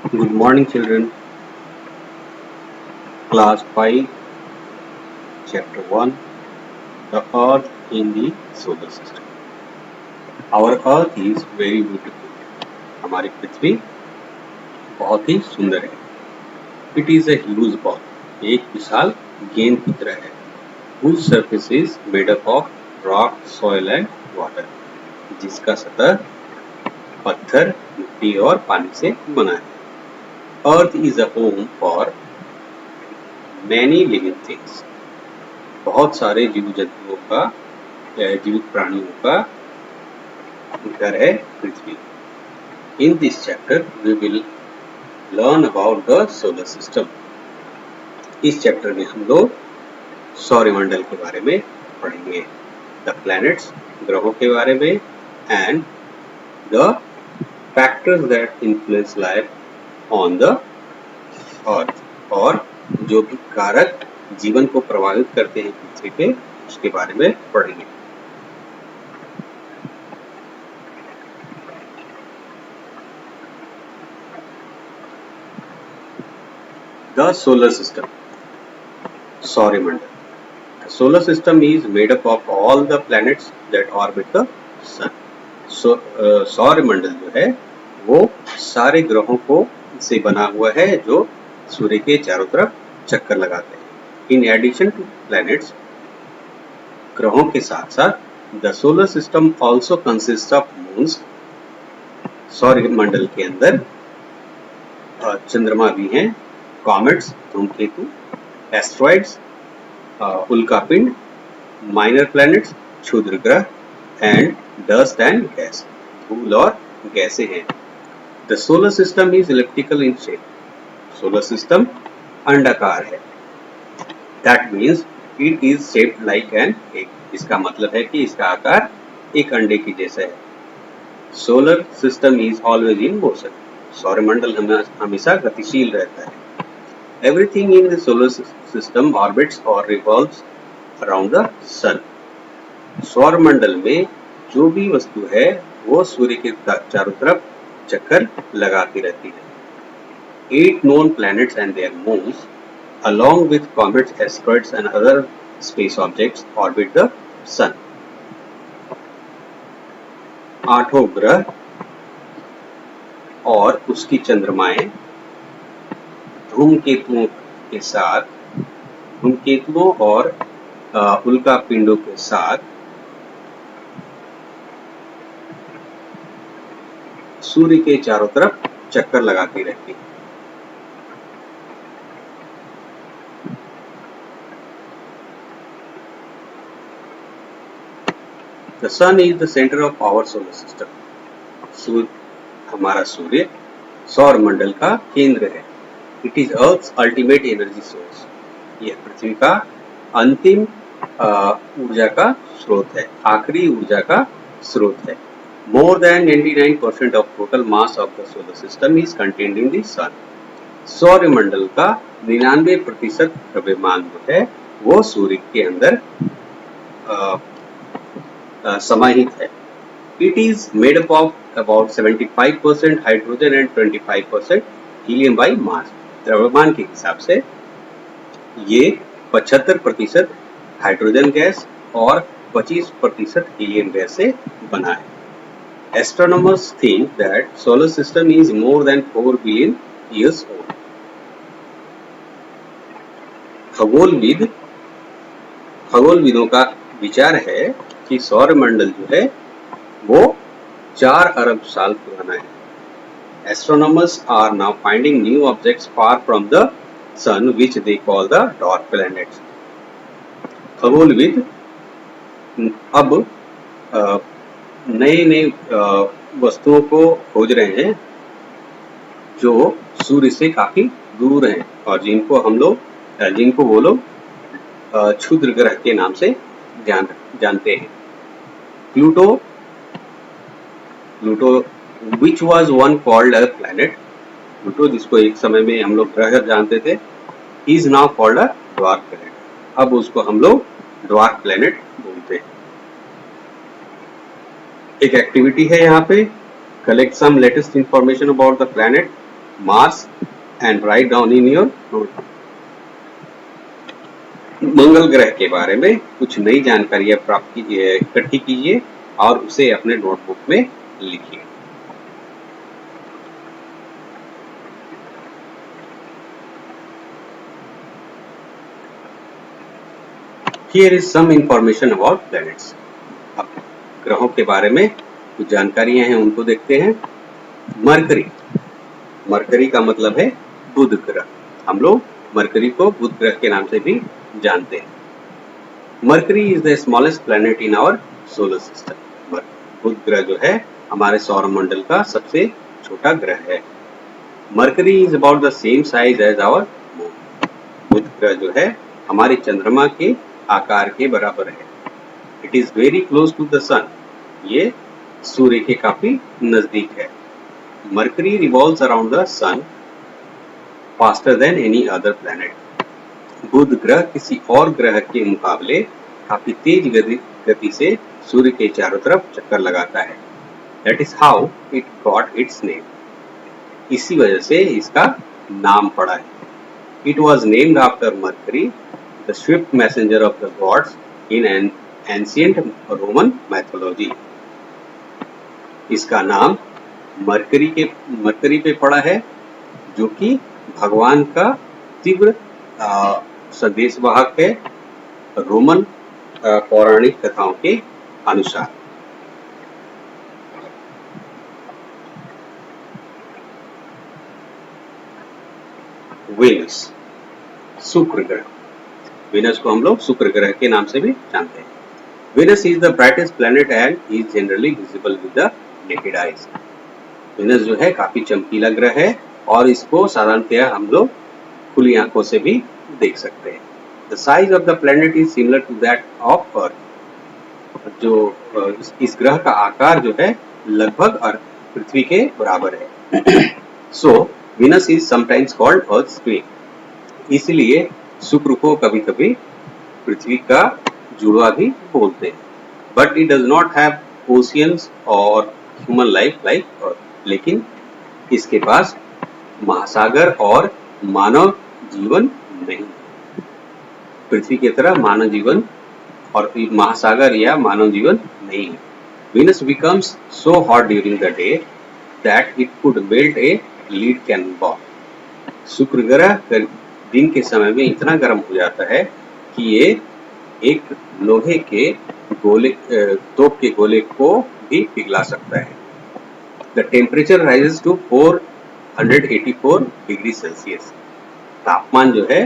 Good morning, children. Class 5, Chapter 1, The Earth in the Solar System. Our Earth is very beautiful. हमारी पृथ्वी बहुत ही सुंदर है. It is a huge ball. एक विशाल गेंद की तरह है. Whose surface is made up of rock, soil and water. जिसका सतह पत्थर, मिट्टी और पानी से बना है. Earth is a home for many living things. बहुत सारे जीव जंतुओं का जीवित प्राणियों का घर है पृथ्वी. In this chapter we will learn about the solar system. इस चैप्टर में हम लोग सौरमंडल के बारे में पढ़ेंगे. The planets, ग्रहों के बारे में, and the factors that influence life on the earth. और जो भी कारक जीवन को प्रभावित करते हैं पृथ्वी पे, उसके बारे में पढ़ेंगे. The solar system, सौरमंडल. The solar system is made up of all the planets that orbit the sun. सौरमंडल जो है वो सारे ग्रहों को से बना हुआ है जो सूर्य के चारों तरफ चक्कर लगाते हैं. In addition to planets, ग्रहों के साथ साथ the solar system also consists of moons. सौरमंडल के अंदर चंद्रमा भी हैं, कॉमेट्स, धूमकेतु, एस्ट्रॉइड्स, उल्कापिंड, माइनर प्लैनेट्स, क्षुद्र ग्रह, एंड डस्ट एंड गैस, धूल और गैसें हैं. The solar system is elliptical in shape. Solar system अंडाकार है. That means it is shaped like an egg. इसका मतलब है कि इसका आकार एक अंडे की जैसा है. Solar system is always in motion. सौरमंडल हमेशा गतिशील रहता है. Everything in the solar system orbits or revolves around the sun. सौरमंडल में जो भी वस्तु है वो सूर्य के चारों तरफ चक्कर लगाती रहती है. 8 known planets and their moons, along with comets, asteroids and other space objects, orbit the sun. 8 ग्रह और उसकी चंद्रमाएं धूमकेतुओं और उल्कापिंडों के साथ सूर्य के चारों तरफ चक्कर लगाती रहती है. The sun is the center of our solar system. हमारा सूर्य सौरमंडल का केंद्र है. It is Earth's ultimate energy source. यह पृथ्वी का अंतिम ऊर्जा का स्रोत है, आखिरी ऊर्जा का स्रोत है. More than 99% of total mass of the solar system is contained in the sun. सौरमंडल का 99% द्रव्यमान जो है वो सूर्य के अंदर समाहित है. It is made up of about 75% hydrogen and 25% helium by mass. द्रव्यमान के हिसाब से ये 75% हाइड्रोजन गैस और 25% हीलियम गैस से बना है. Astronomers think that solar system is more than 4 billion years old. खगोलविदों का विचार है कि सौरमंडल जो है वो 4 अरब साल पुराना है. Astronomers are now finding new objects far from the sun, which they call the dwarf planets. खगोलविद अब नए वस्तुओं को खोज रहे हैं जो सूर्य से काफी दूर हैं और जिनको वो लोग क्षुद्र ग्रह के नाम से जानते हैं. Pluto, which was one called a planet, Pluto जिसको एक समय में हम लोग ग्रह जानते थे, is now called a dwarf planet. अब उसको हम लोग dwarf planet बोलते हैं. एक एक्टिविटी है यहाँ पे, collect some latest information about the planet Mars and write down in your notebook. मंगल ग्रह के बारे में कुछ नई जानकारियां प्राप्त कीजिए, इकट्ठी कीजिए और उसे अपने नोटबुक में लिखिए। Here is some information about planets. अब ग्रहों के बारे में कुछ जानकारियां हैं, उनको देखते हैं। मरकरी, मरकरी का मतलब है बुध ग्रह। हम लोग मरकरी को बुध ग्रह के नाम से भी जानते हैं। Mercury is the smallest planet in our solar system. बुध ग्रह जो है हमारे सौरमंडल का सबसे छोटा ग्रह है। Mercury is about the same size as our moon. बुध ग्रह जो है हमारे चंद्रमा के आकार के बराबर है। It is very close to the sun. ये सूर्य के काफी नजदीक है। Mercury revolves around the sun faster than any other planet. बुध ग्रह किसी और ग्रह के मुकाबले काफी तेज गति से सूर्य के चारों तरफ चक्कर लगाता है। That is how it got its name. इसी वजह से इसका नाम पड़ा है। It was named after mercury, the swift messenger of the gods in an ancient Roman mythology. इसका नाम मरकरी पे पड़ा है, जो कि भगवान का तीव्र संदेशवाहक है रोमन पौराणिक कथाओं के अनुसार। वेनस, शुक्र ग्रह। वेनस को हम लोग शुक्र ग्रह के नाम से भी जानते हैं। Venus is the brightest planet and is generally visible with the naked eyes. Venus जो है काफी चमकीला ग्रह है और इसको साधारणतः हम लोग खुली आंखों से भी देख सकते हैं। The size of the planet is similar to that of Earth. जो इस ग्रह का आकार जो है लगभग पृथ्वी के बराबर है। So Venus is sometimes called Earth twin. इसलिए शुक्र को कभी कभी पृथ्वी का जुड़वा भी बोलते हैं। But it does not have oceans और ह्यूमन लाइफ लाइक अर्थ। लेकिन इसके पास महासागर और मानव जीवन नहीं। पृथ्वी की तरह मानव जीवन और महासागर या मानव जीवन नहीं है। Venus becomes so hot during the day that it could melt a lead cannonball. शुक्र ग्रह दिन के समय में इतना गर्म हो जाता है कि ये एक लोहे के गोले तोप के गोले को भी पिघला सकता है। The temperature rises to 484 degree Celsius. तापमान जो है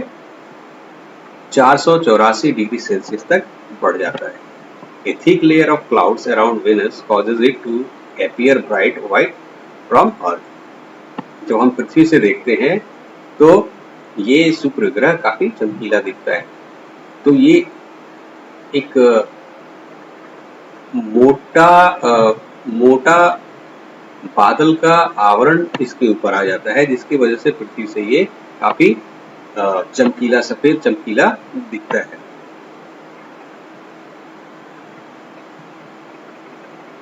484 डिग्री सेल्सियस तक बढ़ जाता है। A thick layer of clouds around Venus causes it to appear bright white from Earth. जब हम पृथ्वी से देखते हैं तो ये शुक्र ग्रह काफी चमकीला दिखता है। तो ये एक मोटा बादल का आवरण इसके ऊपर आ जाता है, जिसकी वजह से पृथ्वी से ये काफी चमकीला, सफेद चमकीला दिखता है।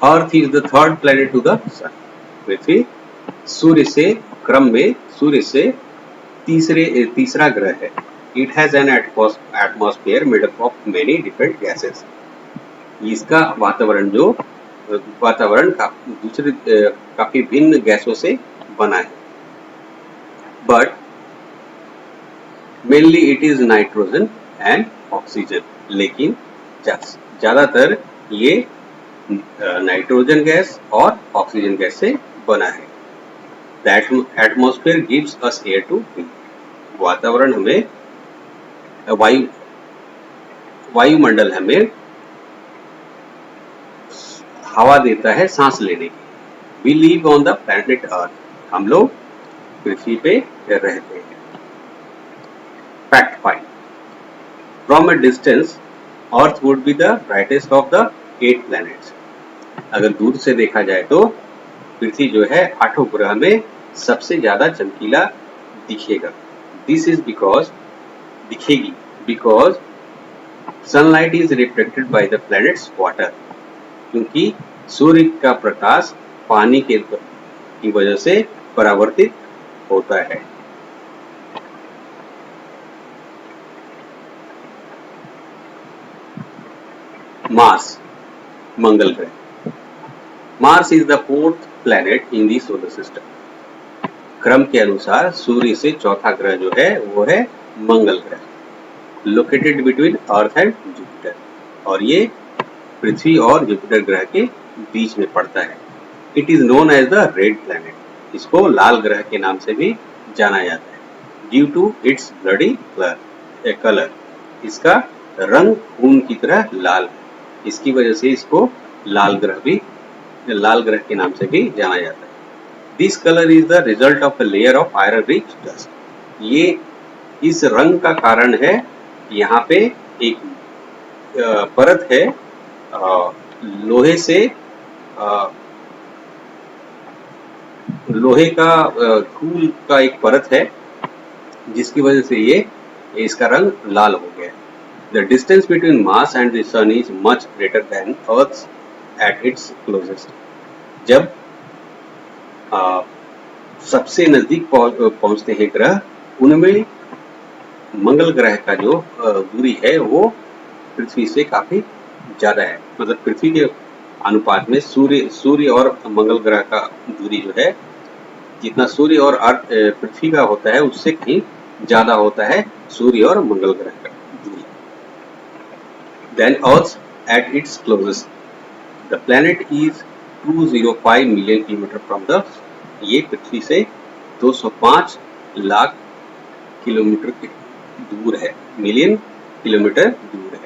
Earth is the third planet to the sun. पृथ्वी सूर्य से क्रम में सूर्य से तीसरा ग्रह है। It has an atmosphere made up of many different gases. इसका वातावरण काफी भिन्न गैसों से बना है। But mainly it is nitrogen and oxygen. लेकिन ज्यादातर ये नाइट्रोजन गैस और ऑक्सीजन गैस से बना है। That atmosphere gives us air to breathe. वातावरण हमें वायुमंडल हमें हवा देता है सांस लेने की। We live on the planet Earth. हम लोग पृथ्वी पे रहते हैं। Fact find, from a distance Earth would be the brightest of the 8 planets. अगर दूर से देखा जाए तो पृथ्वी जो है 8 ग्रह में सबसे ज्यादा चमकीला दिखेगा। This is because sunlight is reflected by the planets water. क्योंकि सूर्य का प्रकाश पानी की वजह से परावर्तित होता है। मार्स, मंगल ग्रह। Mars is the fourth planet in the solar system. क्रम के अनुसार सूर्य से चौथा ग्रह जो है वो है मंगल ग्रह, located between earth and Jupiter, और ये पृथ्वी और जुपिटर ग्रह के बीच में पड़ता है। It is known as the red planet, इसको लाल ग्रह के नाम से भी जाना जाता है, due to its bloody colour, इसका रंग खून की तरह लाल है, इसकी वजह से इसको लाल ग्रह के नाम से भी जाना जाता है। This colour is the result of a layer of iron rich dust, ये इस रंग का कारण है, यहाँ पे एक परत है लोहे से लोहे का धूल का एक परत है, जिसकी वजह से ये इसका रंग लाल हो गया है। The distance between Mars and the sun is much greater than Earth at its closest. जब सबसे नजदीक पहुंचते हैं ग्रह, उनमें मंगल ग्रह का जो दूरी है वो पृथ्वी से काफी ज्यादा है, मतलब पृथ्वी के अनुपात में सूर्य और मंगल ग्रह का दूरी जो है, जितना सूर्य और पृथ्वी का होता है उससे कहीं ज्यादा होता है सूर्य और मंगल ग्रह का दूरी। Than Earth at its closest, the planet is 205 million kilometre from the, ये पृथ्वी से 205 लाख किलोमीटर दूर है, मिलियन किलोमीटर दूर है।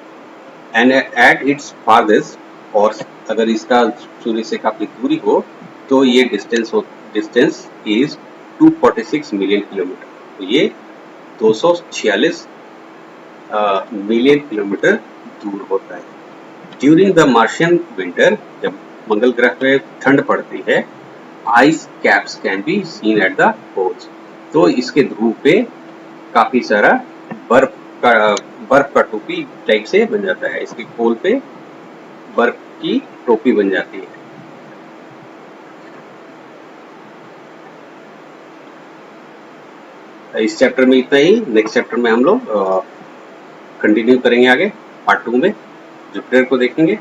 एंड एट इट्स फारदेस्ट, और अगर इसका सूर्य से काफी दूरी हो तो ये डिस्टेंस इज 246 मिलियन किलोमीटर, तो ये 246 मिलियन किलोमीटर दूर होता है। ड्यूरिंग द मार्शियन विंटर, जब मंगल ग्रह पे ठंड पड़ती है, ice caps can be seen at the poles, तो इसके ध्रुव पे काफी सारा बर्फ का टोपी टाइप से बन जाता है, इसके पोल पे बर्फ की टोपी बन जाती है। इस चैप्टर में इतना ही, नेक्स्ट चैप्टर में हम लोग कंटिन्यू करेंगे आगे, पार्ट 2 में जुपिटर को देखेंगे।